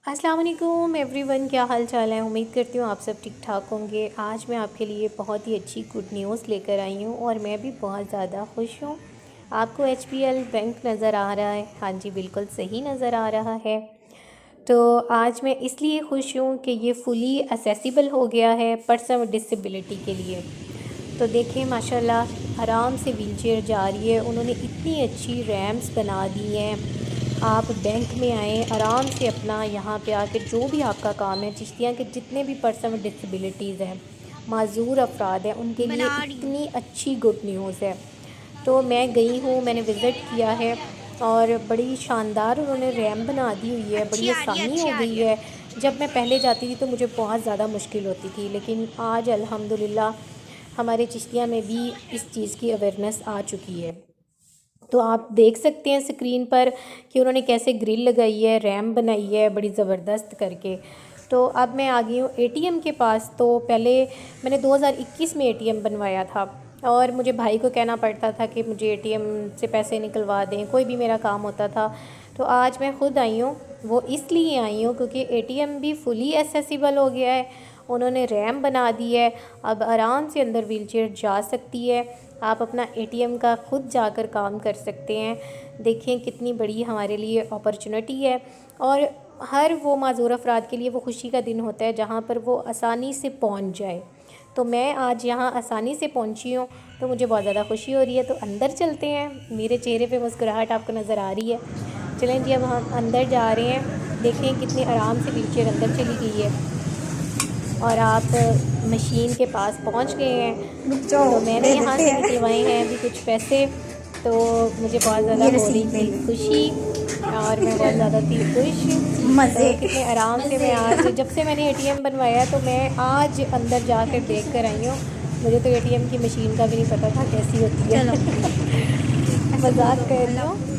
अस्सलाम वालेकुम एवरीवन, क्या हाल चाल है। उम्मीद करती हूँ आप सब ठीक ठाक होंगे। आज मैं आपके लिए बहुत ही अच्छी गुड न्यूज़ लेकर आई हूँ और मैं भी बहुत ज़्यादा खुश हूँ। आपको एचपीएल बैंक नज़र आ रहा है? हाँ जी, बिल्कुल सही नज़र आ रहा है। तो आज मैं इसलिए खुश हूँ कि ये फुली असेसिबल हो गया है पर्सन विद डिसेबिलिटी के लिए। तो देखें माशाल्लाह आराम से व्हीलचेयर जा रही है। उन्होंने इतनी अच्छी रैम्स बना दी हैं। आप बैंक में आएँ, आराम से अपना यहाँ पे आके जो भी आपका काम है, चिश्तियाँ के जितने भी पर्सन विद डिसेबिलिटीज़ हैं, माजूर अफराद हैं, उनके लिए इतनी अच्छी गुड न्यूज़ है। तो मैं गई हूँ, मैंने विज़िट किया है और बड़ी शानदार उन्होंने रैम बना दी हुई है, बड़ी आसानी हो गई है। जब मैं पहले जाती थी तो मुझे बहुत ज़्यादा मुश्किल होती थी, लेकिन आज अल्हम्दुलिल्लाह हमारे चिश्तिया में भी इस चीज़ की अवेयरनेस आ चुकी है। तो आप देख सकते हैं स्क्रीन पर कि उन्होंने कैसे ग्रिल लगाई है, रैम बनाई है बड़ी ज़बरदस्त करके। तो अब मैं आ गई हूँ एटीएम के पास। तो पहले मैंने 2021 में एटीएम बनवाया था और मुझे भाई को कहना पड़ता था कि मुझे एटीएम से पैसे निकलवा दें, कोई भी मेरा काम होता था। तो आज मैं ख़ुद आई हूँ, वो इसलिए आई हूँ क्योंकि एटीएम भी फुली एक्सेसिबल हो गया है। उन्होंने रैम बना दी है, अब आराम से अंदर व्हीलचेयर जा सकती है। आप अपना एटीएम का ख़ुद जाकर काम कर सकते हैं। देखें कितनी बड़ी हमारे लिए अपॉर्चुनिटी है और हर वो माज़ूर अफराद के लिए वो खुशी का दिन होता है जहाँ पर वो आसानी से पहुँच जाए। तो मैं आज यहाँ आसानी से पहुँची हूँ, तो मुझे बहुत ज़्यादा खुशी हो रही है। तो अंदर चलते हैं, मेरे चेहरे पे मुस्कुराहट आपको नज़र आ रही है। चलें जी, अब हम अंदर जा रहे हैं। देखें कितनी आराम से व्हीलचेयर अंदर चली गई है और आप मशीन के पास पहुंच गए हैं। तो मैंने यहाँ से निकलवाए हैं अभी कुछ पैसे, तो मुझे बहुत ज़्यादा हो रही थी खुशी और मैं बहुत ज़्यादा थी खुश। मज़े तो कितने आराम से मैं आज, जब से मैंने एटीएम बनवाया तो मैं आज अंदर जाकर देख कर आई हूँ। मुझे तो एटीएम की मशीन का भी नहीं पता था कैसी होती है। मजाक कर रही हूँ।